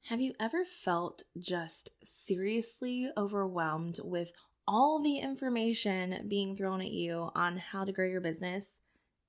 Have you ever felt just seriously overwhelmed with all the information being thrown at you on how to grow your business?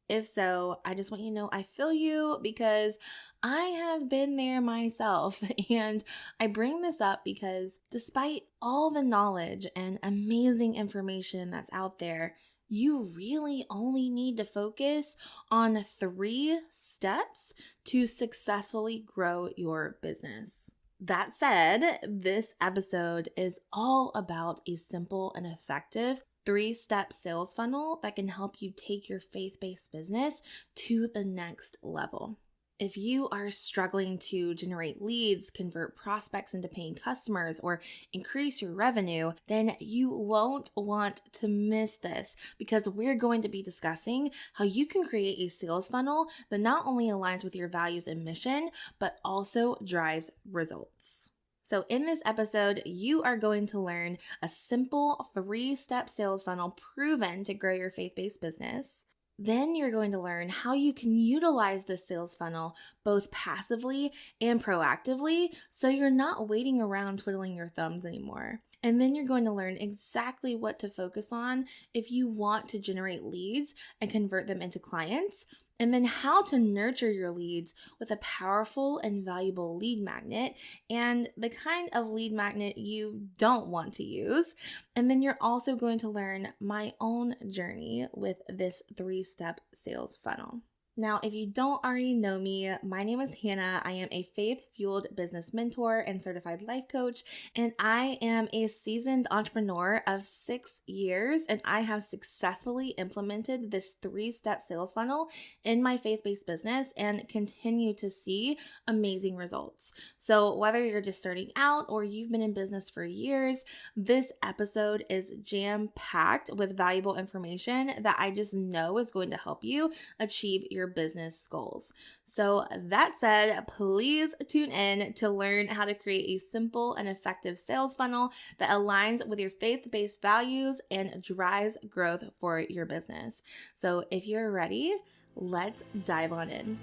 If so, I just want you to know I feel you because I have been there myself. And I bring this up because despite all the knowledge and amazing information that's out there, you really only need to focus on 3 steps to successfully grow your business. That said, this episode is all about a simple and effective 3-step sales funnel that can help you take your faith-based business to the next level. If you are struggling to generate leads, convert prospects into paying customers, or increase your revenue, then you won't want to miss this because we're going to be discussing how you can create a sales funnel that not only aligns with your values and mission, but also drives results. So in this episode, you are going to learn a simple 3-step sales funnel proven to grow your faith-based business. Then you're going to learn how you can utilize this sales funnel both passively and proactively so you're not waiting around twiddling your thumbs anymore. And then you're going to learn exactly what to focus on if you want to generate leads and convert them into clients. And then how to nurture your leads with a powerful and valuable lead magnet and the kind of lead magnet you don't want to use. And then you're also going to learn my own journey with this 3-step sales funnel. Now, if you don't already know me, my name is Hannah. I am a faith-fueled business mentor and certified life coach, and I am a seasoned entrepreneur of 6 years, and I have successfully implemented this 3-step sales funnel in my faith-based business and continue to see amazing results. So whether you're just starting out or you've been in business for years, this episode is jam-packed with valuable information that I just know is going to help you achieve your business goals. So that said, please tune in to learn how to create a simple and effective sales funnel that aligns with your faith-based values and drives growth for your business. So if you're ready, let's dive on in.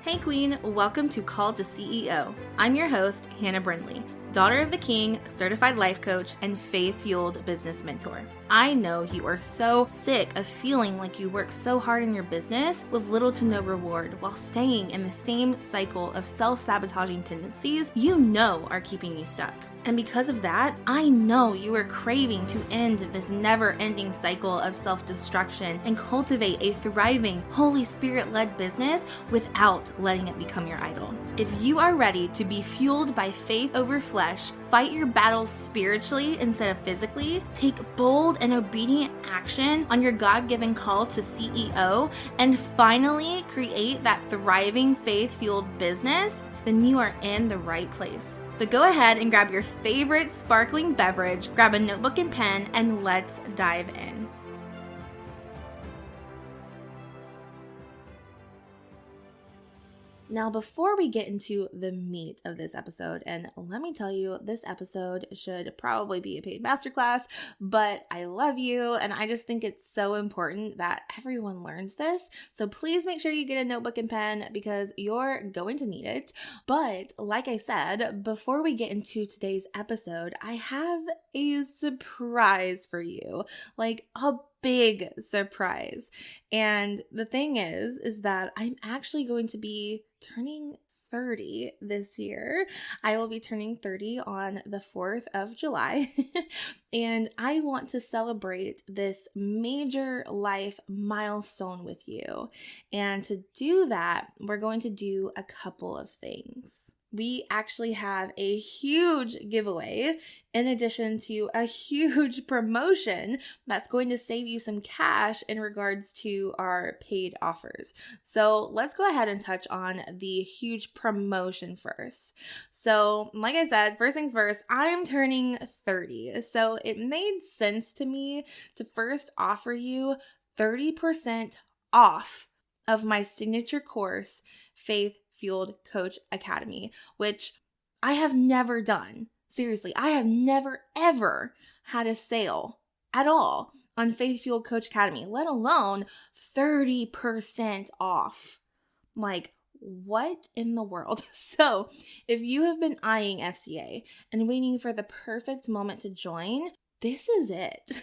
Hey Queen, welcome to Called to CEO. I'm your host, Hannah Brindley, daughter of the King, certified life coach, and faith-fueled business mentor. I know you are so sick of feeling like you work so hard in your business with little to no reward while staying in the same cycle of self-sabotaging tendencies you know are keeping you stuck. And because of that, I know you are craving to end this never-ending cycle of self-destruction and cultivate a thriving, Holy Spirit-led business without letting it become your idol. If you are ready to be fueled by faith over flesh, fight your battles spiritually instead of physically, take bold and obedient action on your God-given call to CEO, and finally create that thriving faith-fueled business, then you are in the right place. So go ahead and grab your favorite sparkling beverage, grab a notebook and pen, and let's dive in. Now, before we get into the meat of this episode, and let me tell you, this episode should probably be a paid masterclass, but I love you, and I just think it's so important that everyone learns this. So please make sure you get a notebook and pen because you're going to need it. But like I said, before we get into today's episode, I have a surprise for you, like a big surprise. And the thing is that I'm actually going to be turning 30 this year. I will be turning 30 on the 4th of July. And I want to celebrate this major life milestone with you. And to do that, we're going to do a couple of things. We actually have a huge giveaway in addition to a huge promotion that's going to save you some cash in regards to our paid offers. So let's go ahead and touch on the huge promotion first. So like I said, first things first, I'm turning 30. So it made sense to me to first offer you 30% off of my signature course, Faith Fueled Coach Academy, which I have never done. Seriously, I have never ever had a sale at all on Faith Fueled Coach Academy, let alone 30% off. Like, what in the world? So if you have been eyeing FCA and waiting for the perfect moment to join, this is it.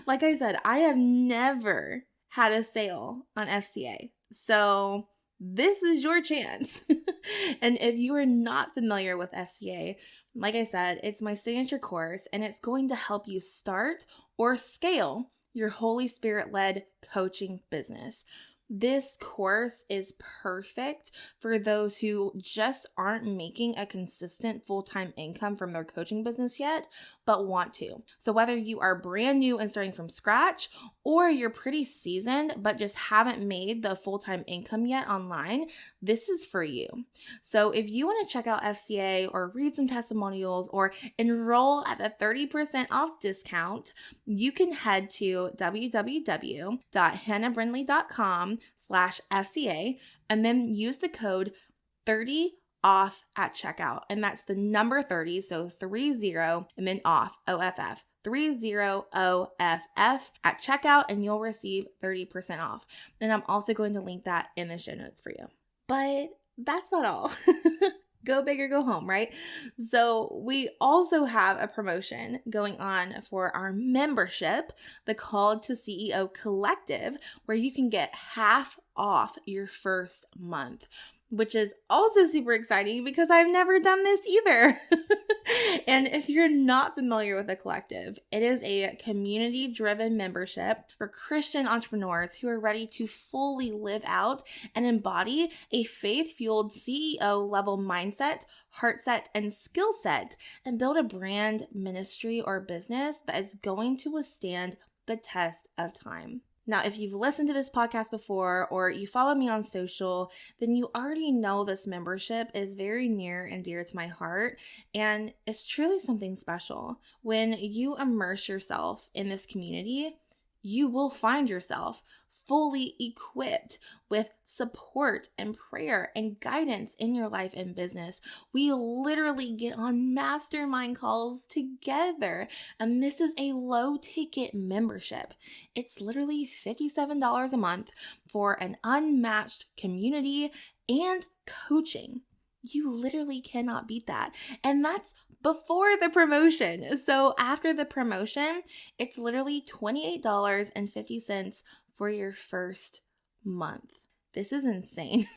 Like I said, I have never had a sale on FCA. So this is your chance. And if you are not familiar with FCA, like I said, it's my signature course and it's going to help you start or scale your Holy Spirit-led coaching business. This course is perfect for those who just aren't making a consistent full-time income from their coaching business yet, but want to. So whether you are brand new and starting from scratch, or you're pretty seasoned, but just haven't made the full-time income yet online, this is for you. So if you want to check out FCA or read some testimonials or enroll at the 30% off discount, you can head to www.hannahbrindley.com/FCA and then use the code 30 off at checkout. And that's the number 30, so 30 and then off, OFF. 30 OFF at checkout, and you'll receive 30% off. And I'm also going to link that in the show notes for you. But that's not all. Go big or go home, right? So we also have a promotion going on for our membership, the Called to CEO Collective, where you can get half off your first month, which is also super exciting because I've never done this either. And if you're not familiar with the collective, it is a community-driven membership for Christian entrepreneurs who are ready to fully live out and embody a faith-fueled CEO-level mindset, heart set, and skill set, and build a brand, ministry, or business that is going to withstand the test of time. Now, if you've listened to this podcast before or you follow me on social, then you already know this membership is very near and dear to my heart, and it's truly something special. When you immerse yourself in this community, you will find yourself fully equipped with support and prayer and guidance in your life and business. We literally get on mastermind calls together, and this is a low ticket membership. It's literally $57 a month for an unmatched community and coaching. You literally cannot beat that. And that's before the promotion. So after the promotion, it's literally $28.50 for your first month. This is insane.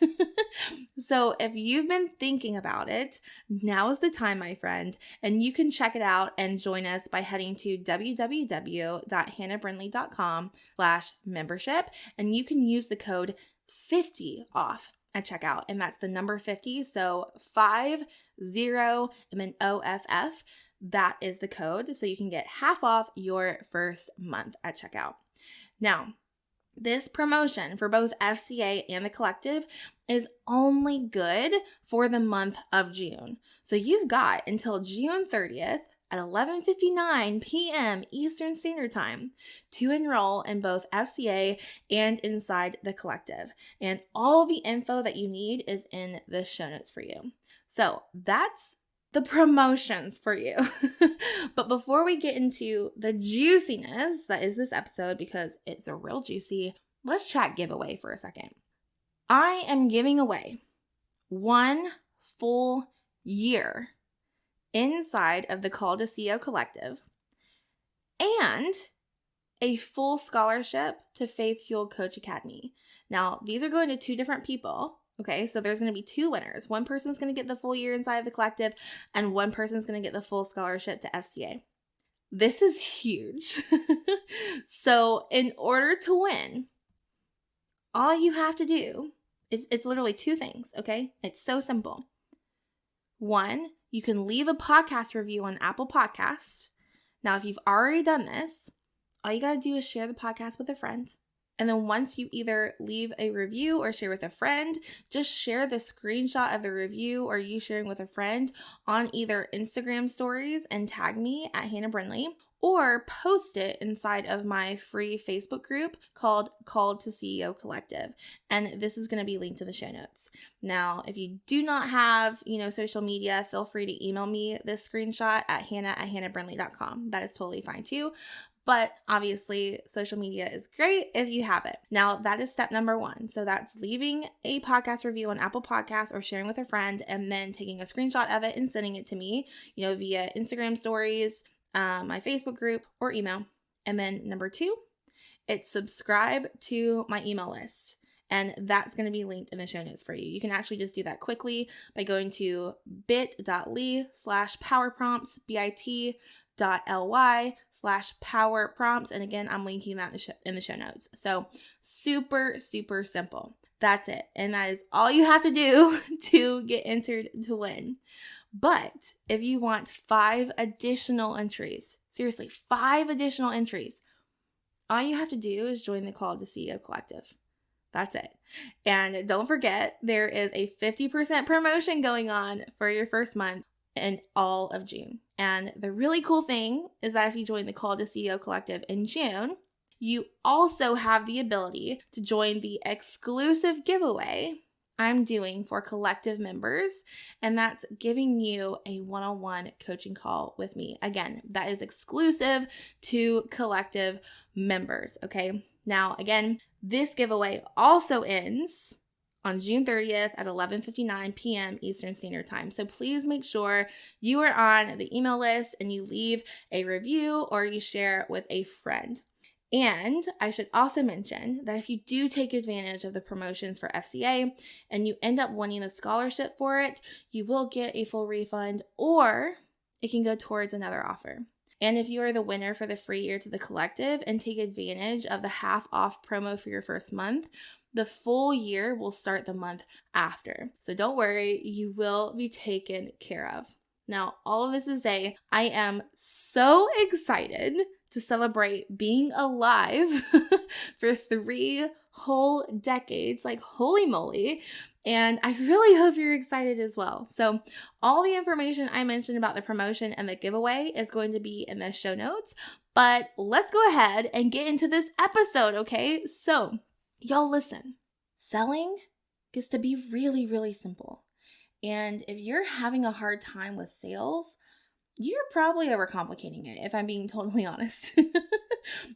So if you've been thinking about it, now is the time, my friend, and you can check it out and join us by heading to www.hannahbrindley.com/membership, and you can use the code 50 off at checkout, and that's the number 50, so 50 and then OFF. That is the code, so you can get half off your first month at checkout. Now, this promotion for both FCA and the collective is only good for the month of June. So you've got until June 30th at 11:59 p.m. Eastern Standard Time to enroll in both FCA and inside the collective. And all the info that you need is in the show notes for you. So that's the promotions for you. But before we get into the juiciness that is this episode, because it's a real juicy, let's chat giveaway for a second. I am giving away 1 full year inside of the Call to CEO Collective and a full scholarship to Faith Fueled Coach Academy. Now, these are going to 2 different people. Okay, so there's going to be 2 winners. One person's going to get the full year inside of the collective, and one person's going to get the full scholarship to FCA. This is huge. So in order to win, all you have to do is, it's literally 2 things, okay? It's so simple. 1, you can leave a podcast review on Apple Podcasts. Now, if you've already done this, all you got to do is share the podcast with a friend. And then once you either leave a review or share with a friend, just share the screenshot of the review or you sharing with a friend on either Instagram stories and tag me at Hannah Brindley, or post it inside of my free Facebook group called Called to CEO Collective. And this is going to be linked to the show notes. Now, if you do not have, social media, feel free to email me this screenshot at hannah@hannahbrindley.com. That is totally fine too. But obviously, social media is great if you have it. Now, that is step number 1. So that's leaving a podcast review on Apple Podcasts or sharing with a friend and then taking a screenshot of it and sending it to me, via Instagram stories, my Facebook group, or email. And then number 2, it's subscribe to my email list. And that's going to be linked in the show notes for you. You can actually just do that quickly by going to bit.ly/powerprompts, bit.ly/powerprompts. And again, I'm linking that in the show notes. So super, super simple. That's it. And that is all you have to do to get entered to win. But if you want 5 additional entries, seriously, 5 additional entries, all you have to do is join the Call to CEO Collective. That's it. And don't forget, there is a 50% promotion going on for your first month in all of June. And the really cool thing is that if you join the Call to CEO Collective in June, you also have the ability to join the exclusive giveaway I'm doing for collective members, and that's giving you a one-on-one coaching call with me. Again, that is exclusive to collective members, okay? Now, again, this giveaway also ends on June 30th at 11:59 p.m. Eastern Standard Time. So please make sure you are on the email list and you leave a review or you share with a friend. And I should also mention that if you do take advantage of the promotions for FCA and you end up winning the scholarship for it, you will get a full refund or it can go towards another offer. And if you are the winner for the free year to the collective and take advantage of the half off promo for your first month, the full year will start the month after. So don't worry, you will be taken care of. Now, all of this to say, I am so excited to celebrate being alive for 3 whole decades, like holy moly. And I really hope you're excited as well. So all the information I mentioned about the promotion and the giveaway is going to be in the show notes. But let's go ahead and get into this episode, okay? So y'all listen, selling gets to be really, really simple. And if you're having a hard time with sales, you're probably overcomplicating it, if I'm being totally honest.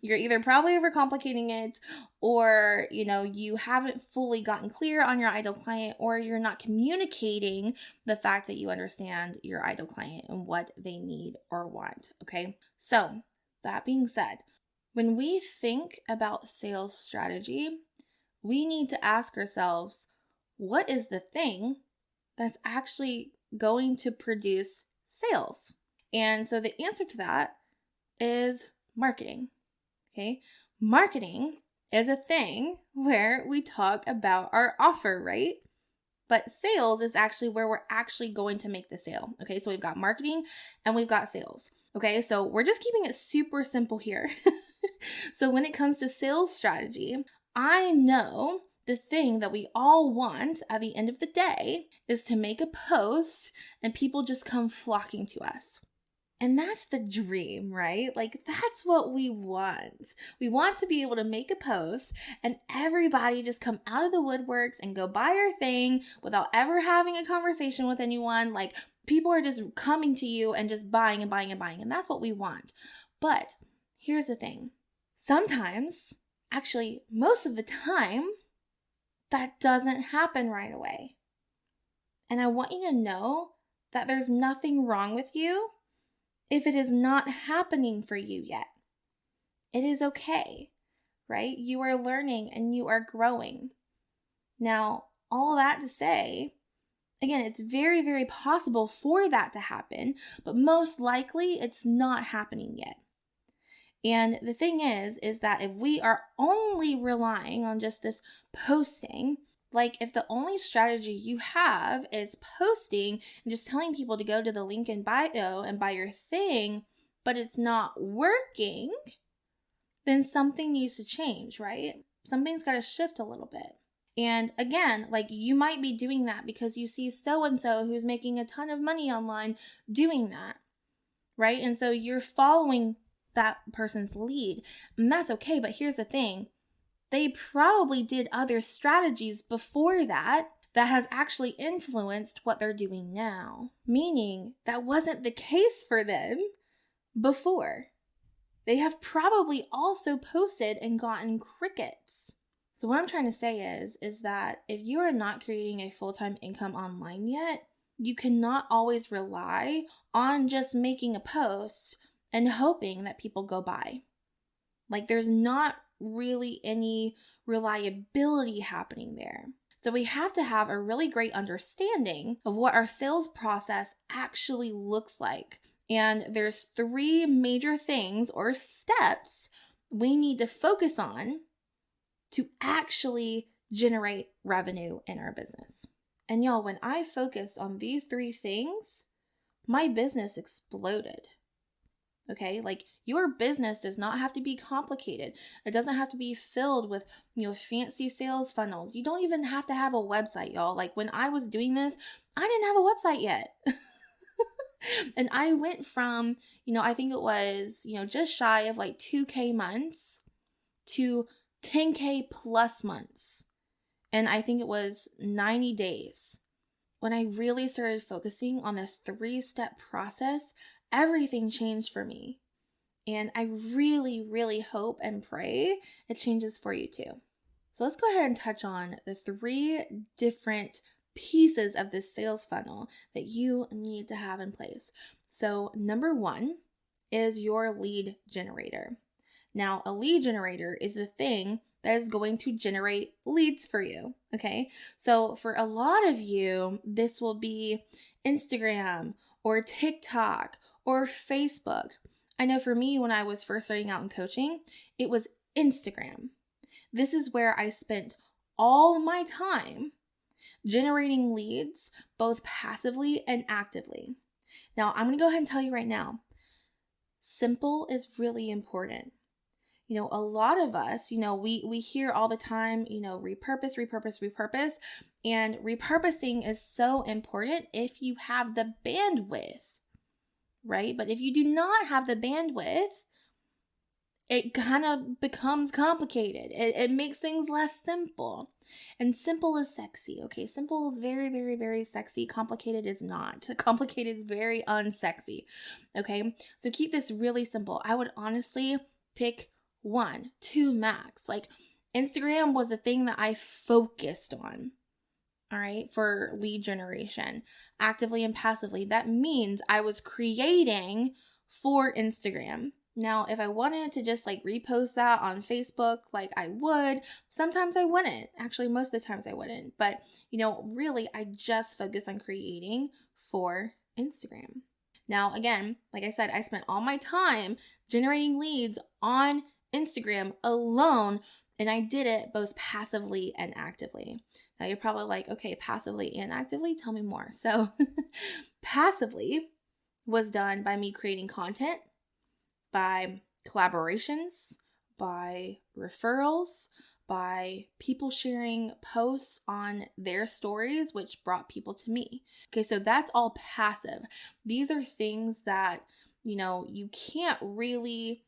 You're either probably overcomplicating it or, you haven't fully gotten clear on your ideal client, or you're not communicating the fact that you understand your ideal client and what they need or want, okay? So that being said, when we think about sales strategy, we need to ask ourselves, what is the thing that's actually going to produce sales? And so the answer to that is marketing, okay? Marketing is a thing where we talk about our offer, right? But sales is actually where we're actually going to make the sale, okay? So we've got marketing and we've got sales, okay? So we're just keeping it super simple here. So when it comes to sales strategy, I know the thing that we all want at the end of the day is to make a post and people just come flocking to us. And that's the dream, right? Like, that's what we want. We want to be able to make a post and everybody just come out of the woodworks and go buy our thing without ever having a conversation with anyone. Like, people are just coming to you and just buying and buying and buying. And that's what we want. But here's the thing. Sometimes, actually, most of the time, that doesn't happen right away. And I want you to know that there's nothing wrong with you if it is not happening for you yet. It is okay, right? You are learning and you are growing. Now, all that to say, again, it's very, very possible for that to happen, but most likely it's not happening yet. And the thing is that if we are only relying on just this posting, like if the only strategy you have is posting and just telling people to go to the link in bio and buy your thing, but it's not working, then something needs to change, right? Something's got to shift a little bit. And again, like you might be doing that because you see so-and-so who's making a ton of money online doing that, right? And so you're following that person's lead, and that's okay. But here's the thing. They probably did other strategies before that has actually influenced what they're doing now. Meaning that wasn't the case for them before. they have probably also posted and gotten crickets. So what I'm trying to say is that if you are not creating a full-time income online yet, you cannot always rely on just making a post and hoping that people go by. Like, there's not really any reliability happening there. So we have to have a really great understanding of what our sales process actually looks like. And there's 3 major things or steps we need to focus on to actually generate revenue in our business. And y'all, when I focused on these 3 things, my business exploded. Okay, like, your business does not have to be complicated. It doesn't have to be filled with, fancy sales funnels. You don't even have to have a website, y'all. Like, when I was doing this, I didn't have a website yet. And I went from, I think it was, just shy of like 2K months to 10K plus months. And I think it was 90 days. When I really started focusing on this 3-step process, everything changed for me. And I really, really hope and pray it changes for you too. So let's go ahead and touch on the 3 different pieces of this sales funnel that you need to have in place. So number 1 is your lead generator. Now, a lead generator is the thing that is going to generate leads for you, okay? So for a lot of you, this will be Instagram or TikTok or Facebook. I know for me, when I was first starting out in coaching, it was Instagram. This is where I spent all my time generating leads, both passively and actively. Now, I'm going to go ahead and tell you right now, simple is really important. A lot of us, we hear all the time, repurpose. And repurposing is so important if you have the bandwidth, right? But if you do not have the bandwidth, it kind of becomes complicated. It makes things less simple. And simple is sexy, okay? Simple is very, very, very sexy. Complicated is not. Complicated is very unsexy, okay? So keep this really simple. I would honestly pick 1, 2 max. Like, Instagram was the thing that I focused on, all right, for lead generation, actively and passively. That means I was creating for Instagram. Now, if I wanted to just repost that on Facebook, I would. Sometimes I wouldn't. Actually, most of the times I wouldn't. But, really, I just focus on creating for Instagram. Now, again, like I said, I spent all my time generating leads on Instagram alone, and I did it both passively and actively. Now, you're probably like, okay, passively and actively, tell me more. So, passively was done by me creating content, by collaborations, by referrals, by people sharing posts on their stories, which brought people to me. Okay, so that's all passive. These are things that, you can't really,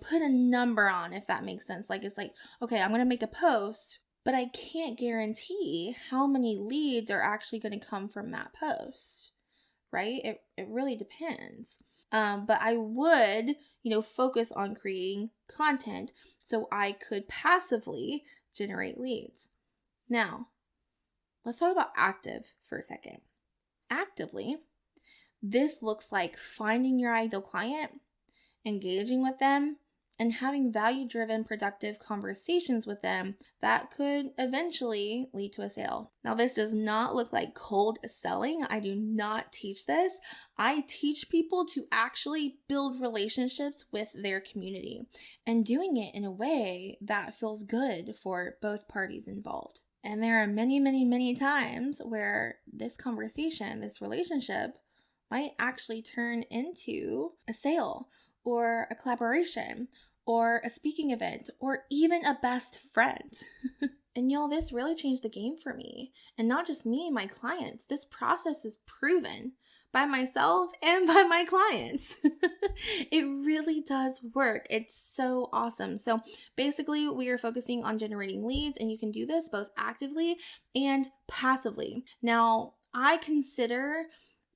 put a number on, if that makes sense. It's okay, I'm going to make a post, but I can't guarantee how many leads are actually going to come from that post, right? It really depends. But I would, focus on creating content so I could passively generate leads. Now, let's talk about active for a second. Actively, this looks like finding your ideal client, engaging with them, and having value-driven, productive conversations with them that could eventually lead to a sale. Now, this does not look like cold selling. I do not teach this. I teach people to actually build relationships with their community and doing it in a way that feels good for both parties involved. And there are many, many, many times where this conversation, this relationship, might actually turn into a sale or a collaboration or a speaking event, or even a best friend. And y'all, this really changed the game for me. And not just me, my clients. This process is proven by myself and by my clients. It really does work. It's so awesome. So basically, we are focusing on generating leads, and you can do this both actively and passively. Now, I consider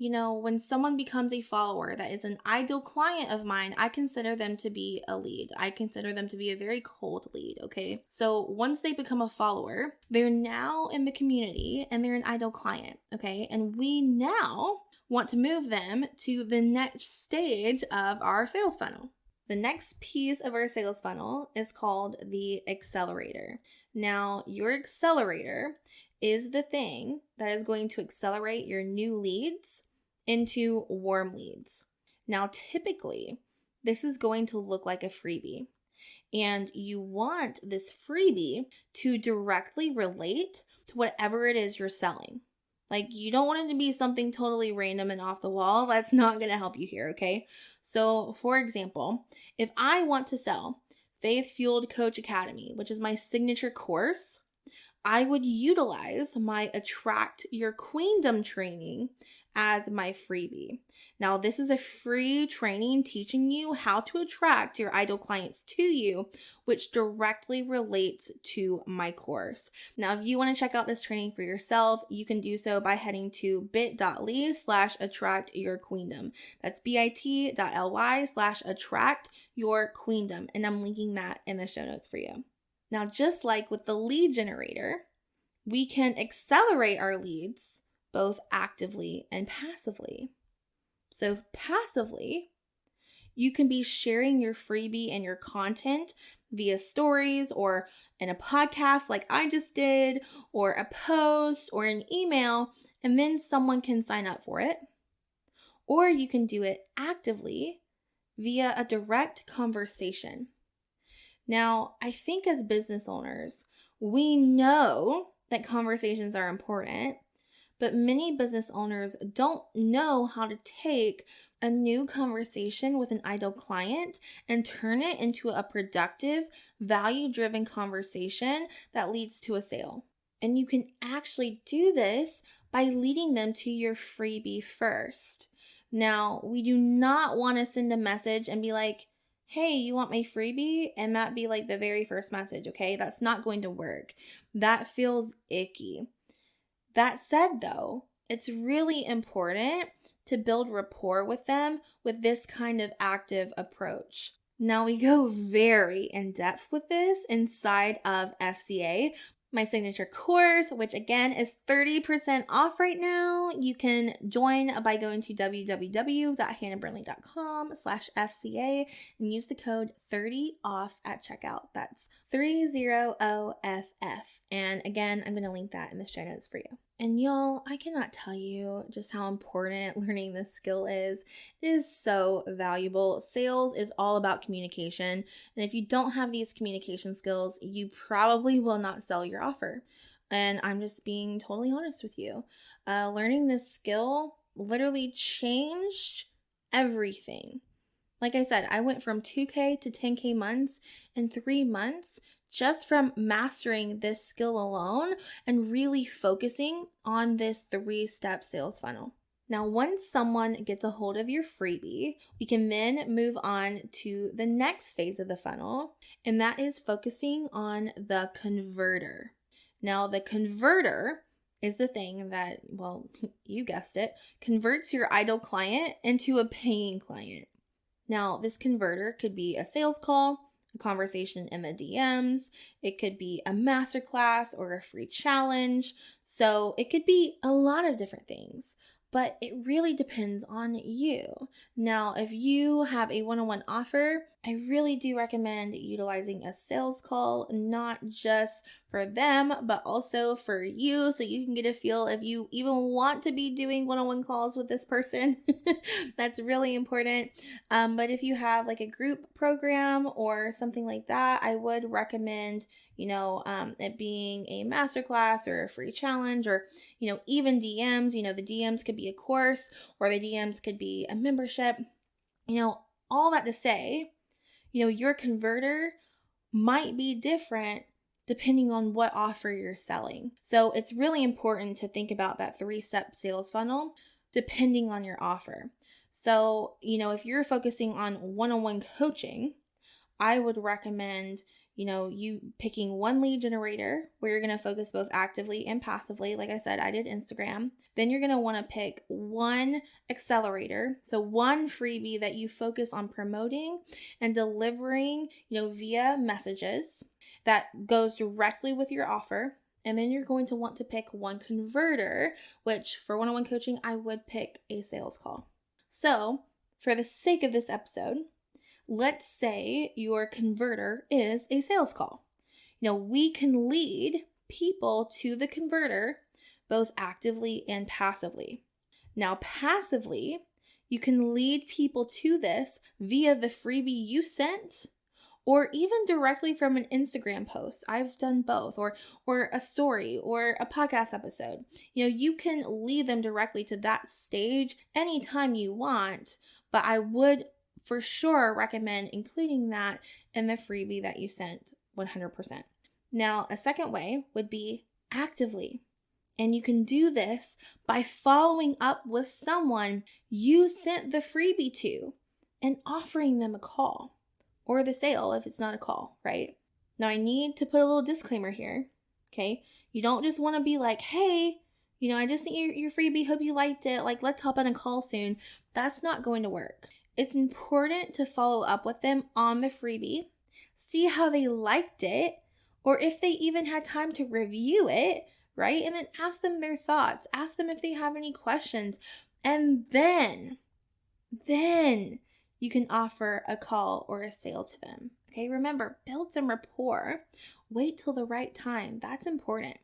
when someone becomes a follower that is an ideal client of mine, I consider them to be a lead. I consider them to be a very cold lead, okay? So once they become a follower, they're now in the community and they're an ideal client, okay? And we now want to move them to the next stage of our sales funnel. The next piece of our sales funnel is called the accelerator. Now, your accelerator is the thing that is going to accelerate your new leads into warm leads. Now, typically, this is going to look like a freebie, and you want this freebie to directly relate to whatever it is you're selling. Like, you don't want it to be something totally random and off the wall. That's not going to help you here, okay? So, for example, if I want to sell Faith Fueled Coach Academy, which is my signature course, I would utilize my Attract Your Queendom training as my freebie. Now, this is a free training teaching you how to attract your ideal clients to you, which directly relates to my course. Now, if you want to check out this training for yourself, you can do so by heading to bit.ly/attractyourqueendom. That's bit.ly/attractyourqueendom. And I'm linking that in the show notes for you. Now, just like with the lead generator, we can accelerate our leads both actively and passively. So passively, you can be sharing your freebie and your content via stories or in a podcast like I just did, or a post or an email, and then someone can sign up for it. Or you can do it actively via a direct conversation. Now, I think as business owners, we know that conversations are important, but many business owners don't know how to take a new conversation with an ideal client and turn it into a productive, value-driven conversation that leads to a sale. And you can actually do this by leading them to your freebie first. Now, we do not want to send a message and be like, hey, you want my freebie? And that be like the very first message, okay? That's not going to work. That feels icky. That said, though, it's really important to build rapport with them with this kind of active approach. Now, we go very in depth with this inside of FCA, my signature course, which again is 30% off right now. You can join by going to www.hannahburnley.com/FCA and use the code 30OFF at checkout. That's 30OFF. And again, I'm going to link that in the show notes for you. And y'all, I cannot tell you just how important learning this skill is. It is so valuable. Sales is all about communication. And if you don't have these communication skills, you probably will not sell your offer. And I'm just being totally honest with you. Learning this skill literally changed everything. Like I said, I went from 2K to 10K months in 3 months just from mastering this skill alone and really focusing on this 3-step sales funnel. Now, once someone gets a hold of your freebie, we can then move on to the next phase of the funnel, and that is focusing on the converter. Now, the converter is the thing that, well, you guessed it, converts your ideal client into a paying client. Now, this converter could be a sales call, a conversation in the DMs, it could be a masterclass or a free challenge. So it could be a lot of different things, but it really depends on you. Now, if you have a one-on-one offer, I really do recommend utilizing a sales call, not just for them, but also for you, so you can get a feel if you even want to be doing one-on-one calls with this person. That's really important. But if you have like a group program or something like that, I would recommend it being a masterclass or a free challenge, or, even DMs. The DMs could be a course, or the DMs could be a membership. All that to say, your converter might be different depending on what offer you're selling. So it's really important to think about that 3-step sales funnel depending on your offer. So, if you're focusing on one-on-one coaching, I would recommend you picking one lead generator where you're going to focus both actively and passively. Like I said, I did Instagram. Then you're going to want to pick one accelerator. So one freebie that you focus on promoting and delivering, via messages that goes directly with your offer. And then you're going to want to pick one converter, which for one-on-one coaching, I would pick a sales call. So for the sake of this episode, let's say your converter is a sales call. We can lead people to the converter both actively and passively. Now, passively, you can lead people to this via the freebie you sent or even directly from an Instagram post. I've done both, or a story or a podcast episode. You can lead them directly to that stage anytime you want, but I would for sure recommend including that in the freebie that you sent 100%. Now, a second way would be actively. And you can do this by following up with someone you sent the freebie to and offering them a call or the sale if it's not a call, right? Now, I need to put a little disclaimer here, okay? You don't just want to be like, hey, I just sent your freebie, hope you liked it, like let's hop on a call soon. That's not going to work. It's important to follow up with them on the freebie, see how they liked it, or if they even had time to review it, right? And then ask them their thoughts, ask them if they have any questions, and then you can offer a call or a sale to them. Okay, remember, build some rapport, wait till the right time. That's important.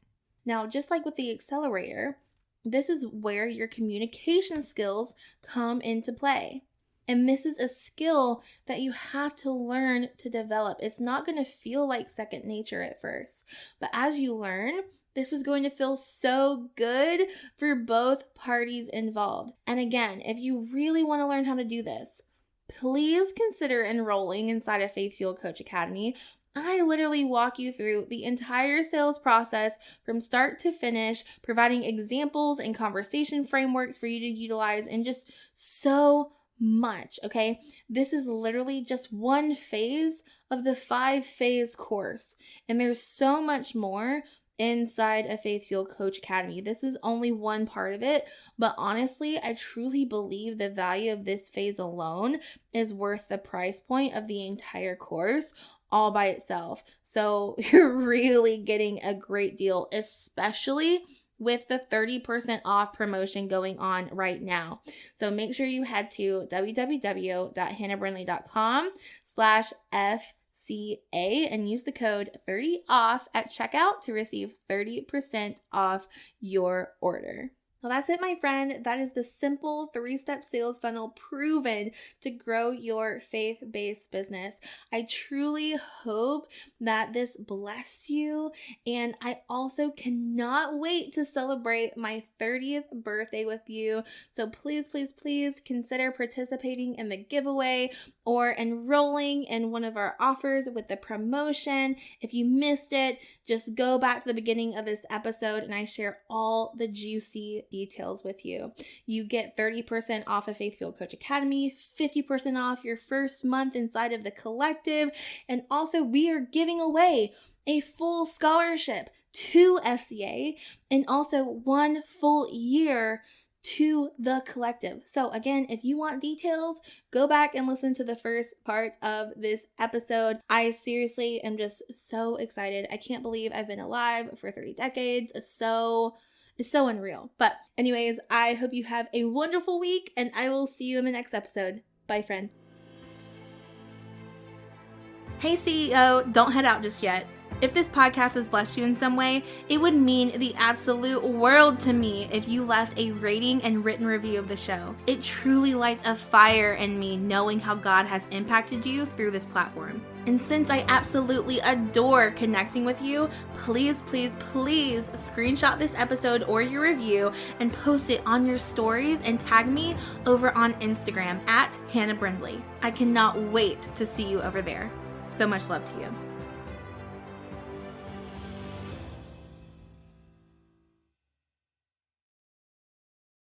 Now, just like with the accelerator, this is where your communication skills come into play. And this is a skill that you have to learn to develop. It's not going to feel like second nature at first, but as you learn, this is going to feel so good for both parties involved. And again, if you really want to learn how to do this, please consider enrolling inside of Faith Fueled Coach Academy. I literally walk you through the entire sales process from start to finish, providing examples and conversation frameworks for you to utilize, and just so much, okay? This is literally just one phase of the 5-phase course, and there's so much more inside a Faith Fueled Coach Academy. This is only one part of it, but honestly, I truly believe the value of this phase alone is worth the price point of the entire course all by itself. So you're really getting a great deal, especially with the 30% off promotion going on right now. So make sure you head to www.hannahbrindley.com/FCA and use the code 30OFF at checkout to receive 30% off your order. Well, that's it, my friend. That is the simple 3-step sales funnel proven to grow your faith-based business. I truly hope that this blessed you, and I also cannot wait to celebrate my 30th birthday with you. So please, please, please consider participating in the giveaway or enrolling in one of our offers with the promotion. If you missed it, just go back to the beginning of this episode and I share all the juicy details with you. You get 30% off of Faith Fueled Coach Academy, 50% off your first month inside of the collective, and also we are giving away a full scholarship to FCA and also 1 full year to the collective. So again, if you want details, go back and listen to the first part of this episode. I seriously am just so excited. I can't believe I've been alive for 3 decades. It's so unreal. But anyways, I hope you have a wonderful week and I will see you in the next episode. Bye, friend. Hey, CEO, don't head out just yet. If this podcast has blessed you in some way, it would mean the absolute world to me if you left a rating and written review of the show. It truly lights a fire in me knowing how God has impacted you through this platform. And since I absolutely adore connecting with you, please, please, please screenshot this episode or your review and post it on your stories and tag me over on Instagram at Hannah Brindley. I cannot wait to see you over there. So much love to you.